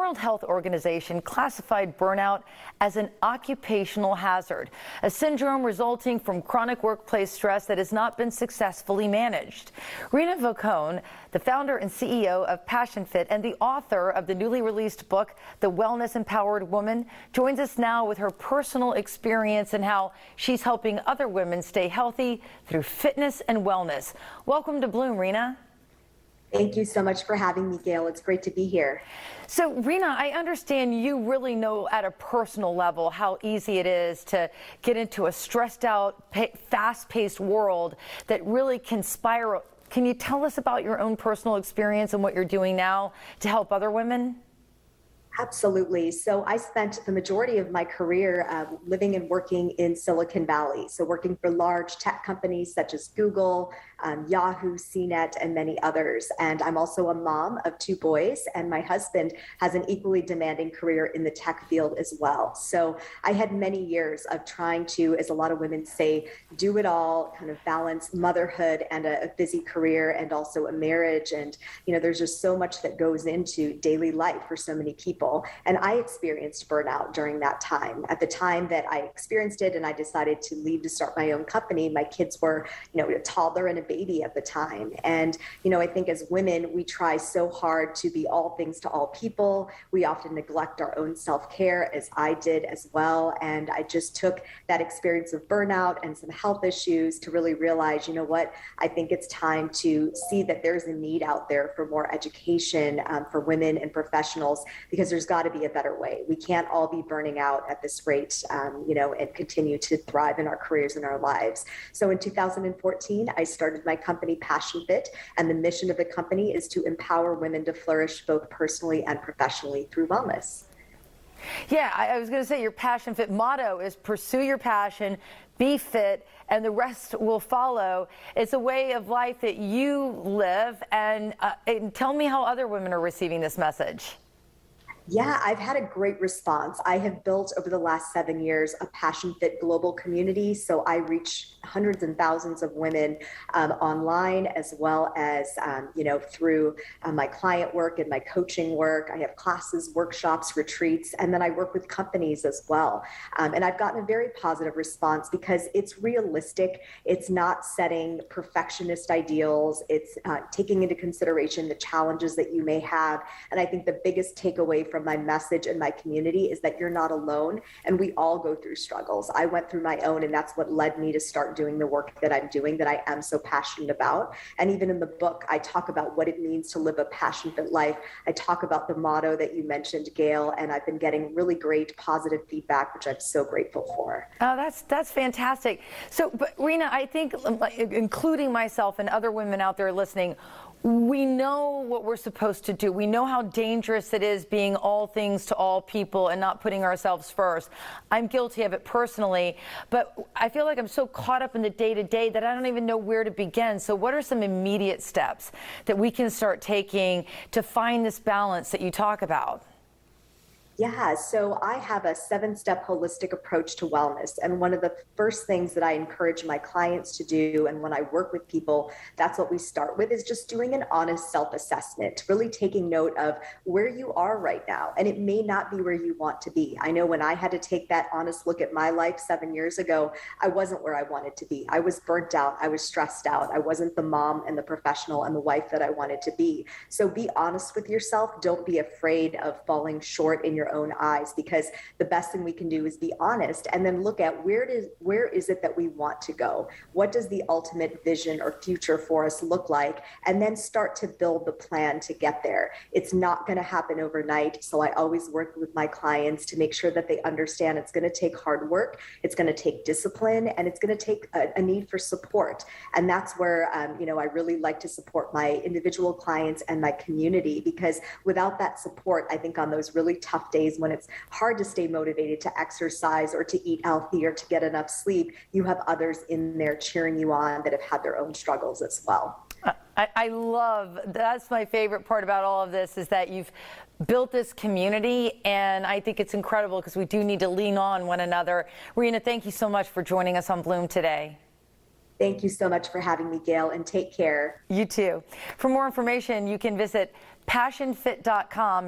World Health Organization classified burnout as an occupational hazard, a syndrome resulting from chronic workplace stress that has not been successfully managed. Renees Message, the founder and CEO of Passion Fit and the author of the newly released book, The Wellness Empowered Woman, joins us now with her personal experience and how she's helping other women stay healthy through fitness and wellness. Welcome to Bloom, Renees. Thank you so much for having me, Gayle. It's great to be here. So, Renees, I understand you really know at a personal level how easy it is to get into a stressed out, fast-paced world that really can spiral. Can you tell us about your own personal experience and what you're doing now to help other women? Absolutely. So I spent the majority of my career living and working in Silicon Valley. So working for large tech companies such as Google, Yahoo, CNET, and many others. And I'm also a mom of 2 boys, and my husband has an equally demanding career in the tech field as well. So I had many years of trying to, as a lot of women say, do it all, kind of balance motherhood and a busy career and also a marriage. And, you know, there's just so much that goes into daily life for so many people. And I experienced burnout during that time. At the time that I experienced it and I decided to leave to start my own company, my kids were, you know, a toddler and a baby at the time. And, you know, I think as women, we try so hard to be all things to all people. We often neglect our own self-care, as I did as well. And I just took that experience of burnout and some health issues to really realize, you know what, I think it's time to see that there's a need out there for more education for women and professionals, because there's got to be a better way. We can't all be burning out at this rate, you know, and continue to thrive in our careers and our lives. So in 2014, I started my company, Passion Fit, and the mission of the company is to empower women to flourish both personally and professionally through wellness. Yeah, I was going to say your Passion Fit motto is pursue your passion, be fit, and the rest will follow. It's a way of life that you live, and tell me how other women are receiving this message. Yeah, I've had a great response. I have built over the last 7 years a Passion Fit global community. So I reach hundreds and thousands of women online, as well as, you know, through my client work and my coaching work. I have classes, workshops, retreats, and then I work with companies as well. And I've gotten a very positive response because it's realistic. It's not setting perfectionist ideals. It's taking into consideration the challenges that you may have. And I think the biggest takeaway from my message and my community is that you're not alone, and we all go through struggles. I went through my own, and that's what led me to start doing the work that I'm doing, that I am so passionate about. And even in the book, I talk about what it means to live a passion-fit life. I talk about the motto that you mentioned, Gayle, and I've been getting really great positive feedback, which I'm so grateful for. Oh, that's fantastic. So, but Renees, I think, including myself and other women out there listening, we know what we're supposed to do. We know how dangerous it is being all things to all people and not putting ourselves first. I'm guilty of it personally, but I feel like I'm so caught up in the day-to-day that I don't even know where to begin. So what are some immediate steps that we can start taking to find this balance that you talk about? Yeah, so I have a 7-step holistic approach to wellness. And one of the first things that I encourage my clients to do, and when I work with people, that's what we start with, is just doing an honest self-assessment, really taking note of where you are right now. And it may not be where you want to be. I know when I had to take that honest look at my life 7 years ago, I wasn't where I wanted to be. I was burnt out. I was stressed out. I wasn't the mom and the professional and the wife that I wanted to be. So be honest with yourself. Don't be afraid of falling short in your own eyes, because the best thing we can do is be honest and then look at where is it that we want to go? What does the ultimate vision or future for us look like? And then start to build the plan to get there. It's not going to happen overnight. So I always work with my clients to make sure that they understand it's going to take hard work, it's going to take discipline, and it's going to take a need for support. And that's where, you know, I really like to support my individual clients and my community, because without that support, I think on those really tough days when it's hard to stay motivated to exercise or to eat healthy or to get enough sleep, you have others in there cheering you on that have had their own struggles as well. I love, that's my favorite part about all of this, is that you've built this community, and I think it's incredible because we do need to lean on one another. Renees, thank you so much for joining us on Bloom today. Thank you so much for having me, Gayle, and take care. You too. For more information, you can visit passionfit.com.